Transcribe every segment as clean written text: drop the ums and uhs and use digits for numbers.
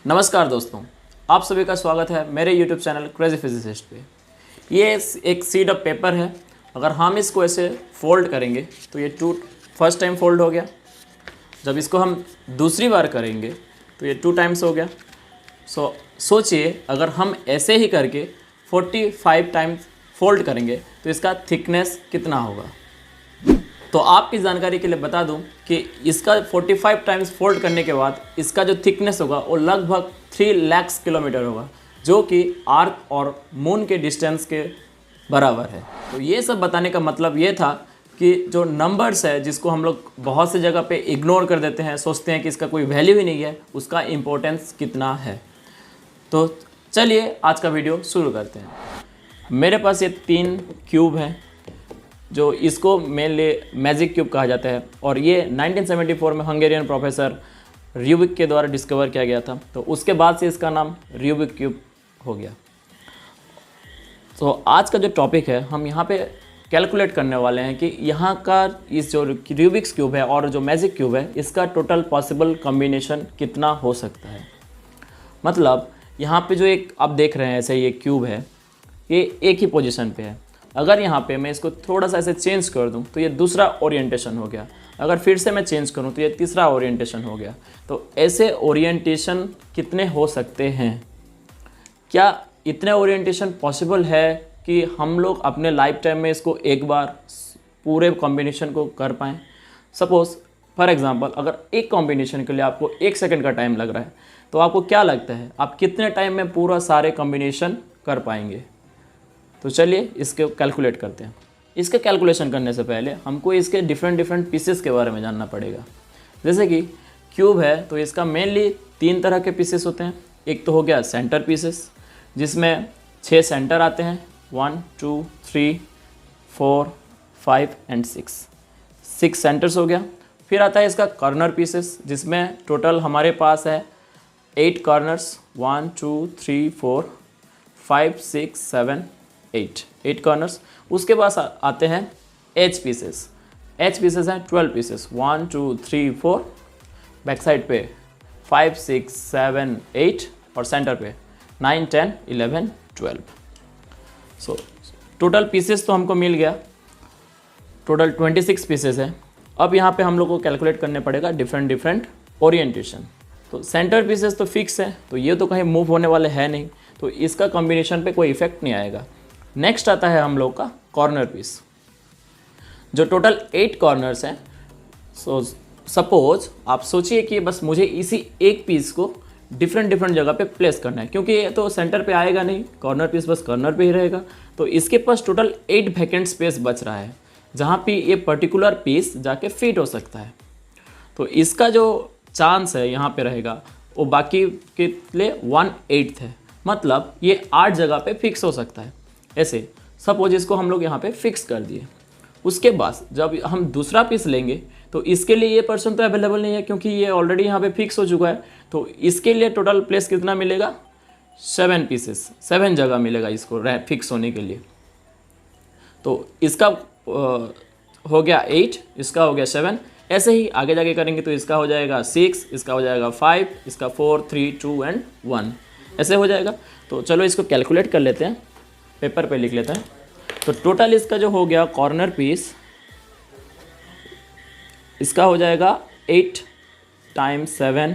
नमस्कार दोस्तों, आप सभी का स्वागत है मेरे YouTube चैनल क्रेजी फिजिसिस्ट पे। ये एक सीट ऑफ पेपर है। अगर हम इसको ऐसे फोल्ड करेंगे तो ये फर्स्ट टाइम फोल्ड हो गया। जब इसको हम दूसरी बार करेंगे तो ये 2 टाइम्स हो गया। सोचिए अगर हम ऐसे ही करके 45 टाइम्स फोल्ड करेंगे तो इसका थिकनेस कितना होगा। तो आपकी जानकारी के लिए बता दूं कि इसका 45 टाइम्स फोल्ड करने के बाद इसका जो थिकनेस होगा वो लगभग 3 लाख किलोमीटर होगा, जो कि अर्थ और मून के डिस्टेंस के बराबर है। तो ये सब बताने का मतलब ये था कि जो नंबर्स है जिसको हम लोग बहुत सी जगह पे इग्नोर कर देते हैं, सोचते हैं कि इसका कोई वैल्यू ही नहीं है, उसका इम्पोर्टेंस कितना है। तो चलिए आज का वीडियो शुरू करते हैं। मेरे पास ये 3 क्यूब हैं जो इसको मेनली मैजिक क्यूब कहा जाता है, और ये 1974 में हंगेरियन प्रोफेसर र्यूबिक के द्वारा डिस्कवर किया गया था। तो उसके बाद से इसका नाम र्यूबिक क्यूब हो गया। तो आज का जो टॉपिक है, हम यहाँ पे कैलकुलेट करने वाले हैं कि यहाँ का इस जो र्यूबिक्स क्यूब है और जो मैजिक क्यूब है, इसका टोटल पॉसिबल कॉम्बिनेशन कितना हो सकता है। मतलब यहाँ पे जो एक आप देख रहे हैं ऐसे ये क्यूब है, ये एक ही पोजीशन पे है। अगर यहाँ पे मैं इसको थोड़ा सा ऐसे चेंज कर दूँ तो ये दूसरा ओरिएंटेशन हो गया। अगर फिर से मैं चेंज करूँ तो ये तीसरा ओरिएंटेशन हो गया। तो ऐसे ओरिएंटेशन कितने हो सकते हैं? क्या इतने ओरिएंटेशन पॉसिबल है कि हम लोग अपने लाइफ टाइम में इसको एक बार पूरे कॉम्बिनेशन को कर पाएँ? सपोज़ फॉर एग्ज़ाम्पल, अगर एक कॉम्बिनेशन के लिए आपको 1 सेकंड का टाइम लग रहा है, तो आपको क्या लगता है आप कितने टाइम में पूरा सारे कॉम्बिनेशन कर पाएंगे? तो चलिए इसके कैलकुलेट करते हैं। इसके कैलकुलेशन करने से पहले हमको इसके डिफरेंट पीसेस के बारे में जानना पड़ेगा। जैसे कि क्यूब है तो इसका मेनली 3 तरह के पीसेस होते हैं। एक तो हो गया सेंटर पीसेस, जिसमें 6 सेंटर आते हैं, 1 2 3 4 5 एंड 6 सेंटर्स हो गया। फिर आता है इसका कॉर्नर पीसेस, जिसमें टोटल हमारे पास है 8 कॉर्नर्स, 1 2 3 4 5 6 7 8 कॉर्नर्स। उसके बाद आते हैं एच पीसेस हैं 12 पीसेस, 1 2 3 4, बैक साइड पे 5 6 7 8 और सेंटर पे 9 10 11 12। सो टोटल पीसेस तो हमको मिल गया, टोटल 26 पीसेस है। अब यहाँ पे हम लोग को कैलकुलेट करने पड़ेगा डिफरेंट ओरिएंटेशन। तो सेंटर पीसेस तो फिक्स है, तो ये तो कहीं मूव होने वाले है नहीं, तो इसका कॉम्बिनेशन पे कोई इफेक्ट नहीं आएगा। नेक्स्ट आता है हम लोग का कॉर्नर पीस, जो टोटल 8 कॉर्नर्स हैं। सपोज आप सोचिए कि बस मुझे इसी एक पीस को डिफरेंट जगह पे प्लेस करना है, क्योंकि ये तो सेंटर पे आएगा नहीं, कॉर्नर पीस बस कॉर्नर पे ही रहेगा। तो इसके पास टोटल 8 वैकेंट स्पेस बच रहा है, जहाँ पे ये पर्टिकुलर पीस जाके फिट हो सकता है। तो इसका जो चांस है यहाँ पे रहेगा वो बाकी के लिए 1/8 है। मतलब ये 8 जगह पे फिक्स हो सकता है। ऐसे सपोज इसको हम लोग यहाँ पे फिक्स कर दिए। उसके बाद जब हम दूसरा पीस लेंगे तो इसके लिए ये पर्सन तो अवेलेबल नहीं है, क्योंकि ये ऑलरेडी यहाँ पे फिक्स हो चुका है। तो इसके लिए टोटल प्लेस कितना मिलेगा? 7 पीसेस, 7 जगह मिलेगा इसको फिक्स होने के लिए। तो इसका हो गया 8, इसका हो गया 7। ऐसे ही आगे जाके करेंगे तो इसका हो जाएगा 6, इसका हो जाएगा 5, इसका 4 3 2 एंड 1, ऐसे हो जाएगा। तो चलो इसको कैलकुलेट कर लेते हैं, पेपर पे लिख लेते हैं। तो टोटल इसका जो हो गया कॉर्नर पीस, इसका हो जाएगा 8 times 7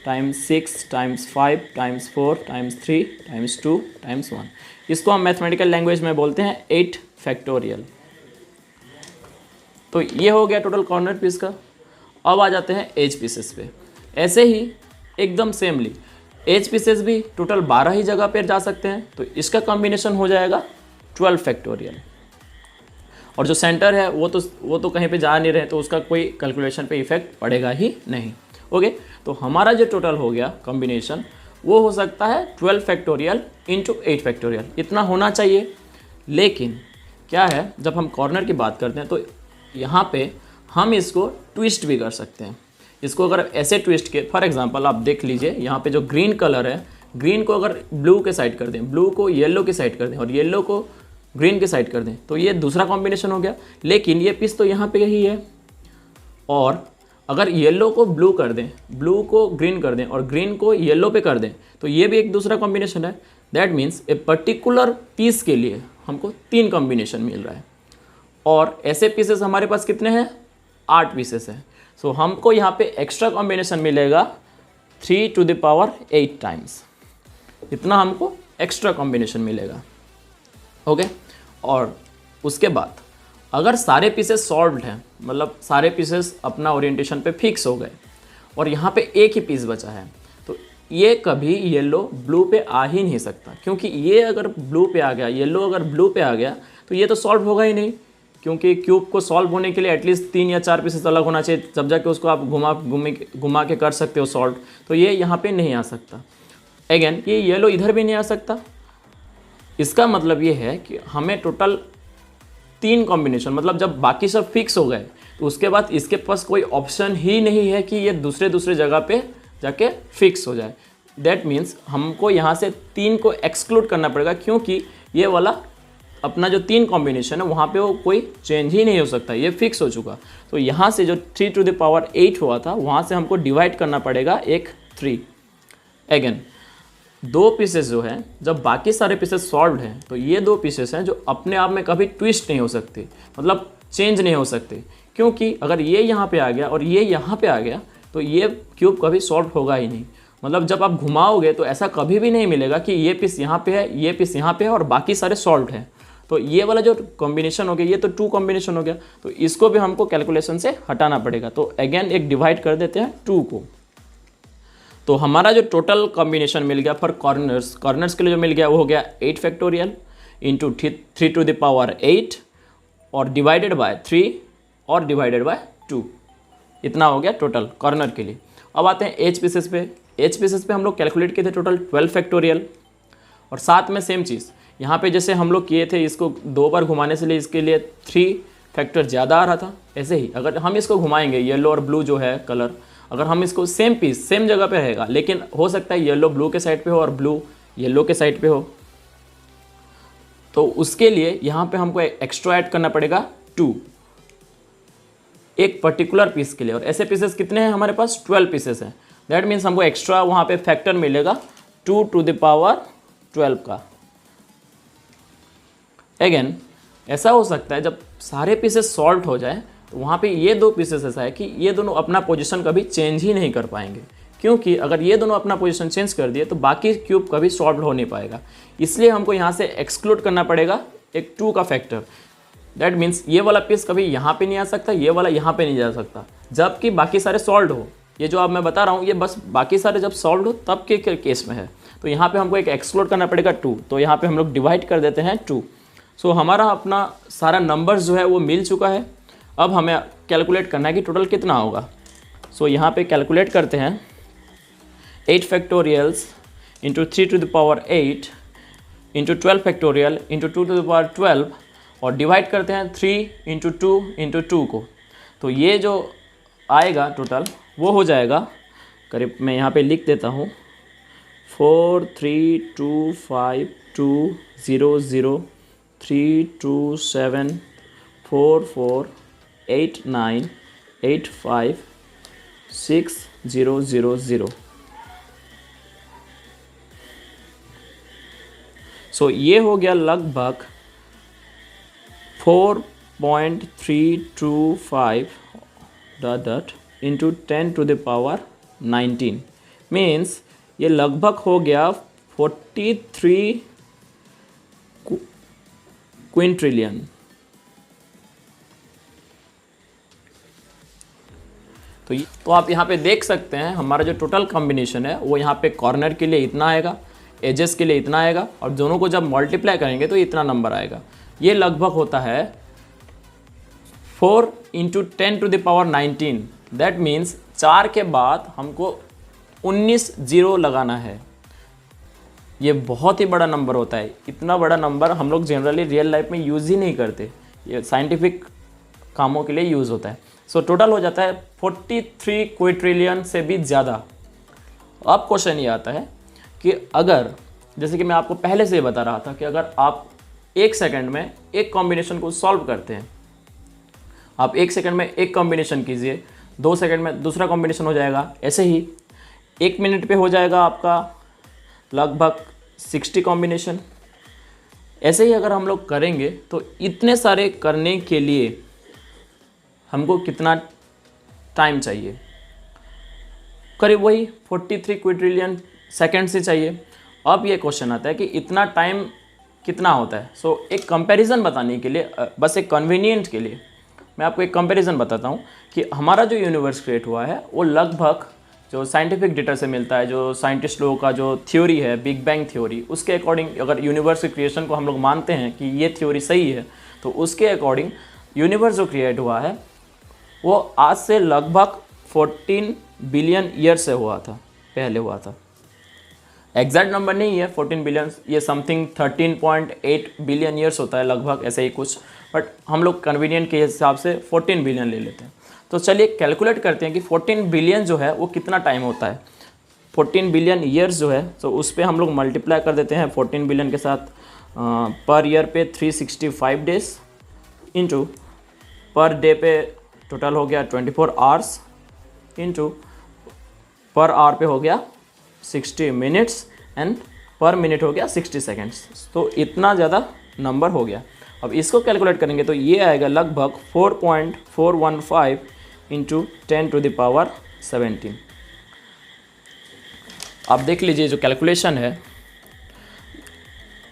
times 6 times 5 times 4 times 3 times 2 times 1। इसको हम मैथमेटिकल लैंग्वेज में बोलते हैं 8 फैक्टोरियल। तो ये हो गया टोटल कॉर्नर पीस का। अब आ जाते हैं एज पीसेस पे। ऐसे ही एकदम सेमली एज पीसेस भी टोटल 12 ही जगह पर जा सकते हैं। तो इसका कॉम्बिनेशन हो जाएगा 12 फैक्टोरियल। और जो सेंटर है वो तो कहीं पे जा नहीं रहे, तो उसका कोई कैलकुलेशन पे इफेक्ट पड़ेगा ही नहीं। ओके, तो हमारा जो टोटल हो गया कॉम्बिनेशन वो हो सकता है 12 फैक्टोरियल इंटू 8 फैक्टोरियल, इतना होना चाहिए। लेकिन क्या है, जब हम कॉर्नर की बात करते हैं तो यहाँ पे हम इसको ट्विस्ट भी कर सकते हैं। इसको अगर ऐसे ट्विस्ट के, फॉर एग्जांपल आप देख लीजिए यहाँ पे जो ग्रीन कलर है, ग्रीन को अगर ब्लू के साइड कर दें, ब्लू को येलो के साइड कर दें और येलो को ग्रीन के साइड कर दें, तो ये दूसरा कॉम्बिनेशन हो गया। लेकिन ये पीस तो यहाँ पे ही है और अगर येलो को ब्लू कर दें, ब्लू को ग्रीन कर दें और ग्रीन को येलो पे कर दें तो ये भी एक दूसरा कॉम्बिनेशन है। That means a particular piece के लिए हमको 3 कॉम्बिनेशन मिल रहा है और ऐसे पीसेस हमारे पास कितने हैं, 8 पीसेस हैं। सो हमको यहाँ पे एक्स्ट्रा कॉम्बिनेशन मिलेगा 3 to the power 8 टाइम्स, इतना हमको एक्स्ट्रा कॉम्बिनेशन मिलेगा। ओके, और उसके बाद अगर सारे पीसेस सॉल्व्ड हैं, मतलब सारे पीसेस अपना ओरिएंटेशन पे फिक्स हो गए और यहाँ पे एक ही पीस बचा है, तो ये कभी येलो ब्लू पे आ ही नहीं सकता, क्योंकि ये अगर ब्लू पे आ गया, येलो अगर ब्लू पे आ गया तो ये तो सॉल्व होगा ही नहीं, क्योंकि क्यूब को सॉल्व होने के लिए एटलीस्ट 3 या 4 पीसेस अलग होना चाहिए, तब जाके उसको आप घुमा के कर सकते हो सॉल्व। तो ये यहाँ पे नहीं आ सकता। अगेन ये येलो इधर भी नहीं आ सकता। इसका मतलब ये है कि हमें टोटल 3 कॉम्बिनेशन, मतलब जब बाकी सब फिक्स हो गए तो उसके बाद इसके पास कोई ऑप्शन ही नहीं है कि ये दूसरे जगह पे जाके फिक्स हो जाए। दैट मीन्स हमको यहाँ से 3 को एक्सक्लूड करना पड़ेगा, क्योंकि ये वाला अपना जो 3 कॉम्बिनेशन है वहाँ पे वो कोई चेंज ही नहीं हो सकता, ये फिक्स हो चुका। तो यहाँ से जो 3 to the power 8 हुआ था वहाँ से हमको डिवाइड करना पड़ेगा एक 3। अगेन 2 पीसेस जो हैं, जब बाकी सारे पीसेस सॉल्व्ड हैं तो ये 2 पीसेस हैं जो अपने आप में कभी ट्विस्ट नहीं हो सकते, मतलब चेंज नहीं हो सकते, क्योंकि अगर ये यहाँ पे आ गया और ये यहाँ पे आ गया तो ये क्यूब कभी सॉल्व होगा ही नहीं। मतलब जब आप घुमाओगे तो ऐसा कभी भी नहीं मिलेगा कि ये पीस यहाँ पे है, ये पीस यहाँ पे है और बाकी सारे सॉल्व्ड हैं। तो ये वाला जो कॉम्बिनेशन हो गया, ये तो 2 कॉम्बिनेशन हो गया, तो इसको भी हमको कैलकुलेशन से हटाना पड़ेगा। तो अगेन एक डिवाइड कर देते हैं 2 को। तो हमारा जो टोटल कॉम्बिनेशन मिल गया फॉर कॉर्नर्स के लिए जो मिल गया वो हो गया 8 factorial into 3 to the power 8 और डिवाइडेड बाय 3 और डिवाइडेड बाय 2, इतना हो गया टोटल कॉर्नर के लिए। अब आते हैं एच पीसेस पे। एच पीसेस पे हम लोग कैलकुलेट किए थे टोटल 12 फैक्टोरियल, और साथ में सेम चीज़ यहाँ पे जैसे हम लोग किए थे, इसको 2 बार घुमाने से लिए इसके लिए 3 फैक्टर ज़्यादा आ रहा था, ऐसे ही अगर हम इसको घुमाएंगे येलो और ब्लू जो है कलर, अगर हम इसको सेम पीस सेम जगह पे रहेगा, लेकिन हो सकता है येलो ब्लू के साइड पे हो और ब्लू येलो के साइड पे हो, तो उसके लिए यहाँ पे हमको एक्स्ट्रा ऐड करना पड़ेगा 2 एक पर्टिकुलर पीस के लिए। और ऐसे पीसेस कितने हैं हमारे पास, 12 पीसेस हैं। दैट मीन्स हमको एक्स्ट्रा वहाँ पे फैक्टर मिलेगा 2 to the power 12 का। अगेन ऐसा हो सकता है जब सारे पीसेस सॉल्व हो जाए तो वहाँ पे ये 2 पीसेस ऐसा है कि ये दोनों अपना पोजीशन कभी चेंज ही नहीं कर पाएंगे, क्योंकि अगर ये दोनों अपना पोजीशन चेंज कर दिए तो बाकी क्यूब कभी सॉल्व हो नहीं पाएगा। इसलिए हमको यहाँ से एक्सक्लूड करना पड़ेगा एक 2 का फैक्टर। दैट मीन्स ये वाला पीस कभी यहाँ पे नहीं आ सकता, ये वाला यहाँ पे नहीं जा सकता, जबकि बाकी सारे सॉल्व हो। ये जो अब मैं बता रहा हूँ ये बस बाकी सारे जब सॉल्व हो तब के केस में है। तो यहाँ पे हमको एक एक्सक्लूड करना पड़ेगा 2, तो यहाँ पे हम लोग डिवाइड कर देते हैं 2। सो हमारा अपना सारा नंबर्स जो है वो मिल चुका है। अब हमें कैलकुलेट करना है कि टोटल कितना होगा। सो यहाँ पे कैलकुलेट करते हैं 8 factorials into 3 to the power 8 into 12 factorial into 2 to the power 12 और डिवाइड करते हैं 3 इंटू 2 इंटू 2 को। तो ये जो आएगा टोटल वो हो जाएगा करीब, मैं यहाँ पे लिख देता हूँ 4 3 2 5 2 0 0 3 2 7 4 4 8 9 8 5 6 0 0 0। सो ये हो गया लगभग 4.325 dot into 10 to the power 19 means ये लगभग हो गया 43 क्विंट्रिलियन। तो आप यहाँ पे देख सकते हैं हमारा जो टोटल कॉम्बिनेशन है वो यहाँ पे कॉर्नर के लिए इतना आएगा, एजेस के लिए इतना आएगा, और दोनों को जब मल्टीप्लाई करेंगे तो इतना नंबर आएगा। ये लगभग होता है 4 into 10 to the power 19। That means 4 के बाद हमको 19 जीरो लगाना है। ये बहुत ही बड़ा नंबर होता है। इतना बड़ा नंबर हम लोग जनरली रियल लाइफ में यूज़ ही नहीं करते, ये साइंटिफिक कामों के लिए यूज़ होता है। सो टोटल हो जाता है 43 क्विंट्रिलियन से भी ज़्यादा। अब क्वेश्चन ये आता है कि अगर, जैसे कि मैं आपको पहले से ही बता रहा था कि अगर आप 1 सेकंड में एक कॉम्बिनेशन को सॉल्व करते हैं, आप 1 सेकंड में एक कॉम्बिनेशन कीजिए 2 सेकंड में दूसरा कॉम्बिनेशन हो जाएगा। ऐसे ही 1 मिनट पे हो जाएगा आपका लगभग 60 कॉम्बिनेशन। ऐसे ही अगर हम लोग करेंगे तो इतने सारे करने के लिए हमको कितना टाइम चाहिए? करीब वही 43 क्विट्रिलियन सेकेंड से चाहिए। अब ये क्वेश्चन आता है कि इतना टाइम कितना होता है। सो एक कंपैरिजन बताने के लिए, बस एक कन्वीनियंट के लिए मैं आपको एक कंपैरिजन बताता हूँ कि हमारा जो यूनिवर्स क्रिएट हुआ है वो लगभग जो साइंटिफिक डेटा से मिलता है, जो साइंटिस्ट लोगों का जो थ्योरी है, बिग बैंग थ्योरी, उसके अकॉर्डिंग अगर यूनिवर्स के क्रिएशन को हम लोग मानते हैं कि ये थ्योरी सही है, तो उसके अकॉर्डिंग यूनिवर्स जो क्रिएट हुआ है वो आज से लगभग 14 बिलियन ईयर से हुआ था, पहले हुआ था। एग्जैक्ट नंबर नहीं है 14 बिलियन, ये समथिंग 13.8 बिलियन ईयर्स होता है लगभग, ऐसे ही कुछ, बट हम लोग कन्वीनियंट के हिसाब से 14 बिलियन ले लेते हैं। तो चलिए कैलकुलेट करते हैं कि 14 बिलियन जो है वो कितना टाइम होता है। 14 बिलियन ईयर्स जो है तो उस पर हम लोग मल्टीप्लाई कर देते हैं 14 बिलियन के साथ। पर ईयर पे 365 डेज इंटू पर डे पे टोटल हो गया 24 आवर्स इंटू पर आवर पे हो गया 60 मिनट्स एंड पर मिनट हो गया 60 सेकेंड्स। तो इतना ज़्यादा नंबर हो गया। अब इसको कैलकुलेट करेंगे तो ये आएगा लगभग 4.415 इंटू 10⁻17। आप देख लीजिए जो कैलकुलेशन है,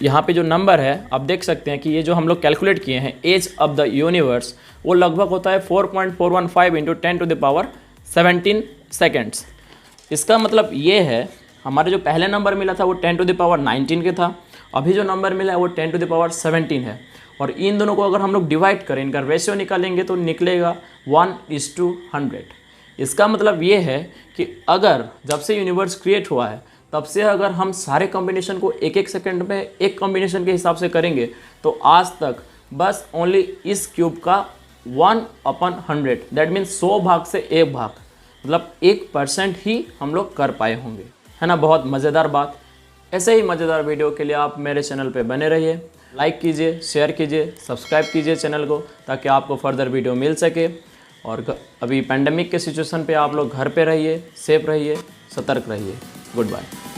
यहाँ पे जो नंबर है आप देख सकते हैं कि ये जो हम लोग कैलकुलेट किए हैं एज ऑफ द यूनिवर्स वो लगभग होता है 4.415 इंटू 10⁻17 सेकेंड्स। इसका मतलब ये है हमारे जो पहले नंबर मिला था वो 10⁻19 के था, अभी जो नंबर मिला है वो 10⁻17 है। और इन दोनों को अगर हम लोग डिवाइड करें, इनका रेशियो निकालेंगे तो निकलेगा 1:100। इसका मतलब ये है कि अगर जब से यूनिवर्स क्रिएट हुआ है तब से अगर हम सारे कॉम्बिनेशन को एक एक सेकंड में एक कॉम्बिनेशन के हिसाब से करेंगे तो आज तक बस ओनली इस क्यूब का 1/100, दैट मीन्स 100 भाग से 1 भाग, मतलब 1% ही हम लोग कर पाए होंगे, है ना। बहुत मज़ेदार बात। ऐसे ही मज़ेदार वीडियो के लिए आप मेरे चैनल पे बने रहिए, लाइक कीजिए, शेयर कीजिए, सब्सक्राइब कीजिए चैनल को, ताकि आपको फर्दर वीडियो मिल सके। और अभी पैंडेमिक के सिचुएशन पे आप लोग घर पे रहिए, सेफ रहिए, सतर्क रहिए। Good bye.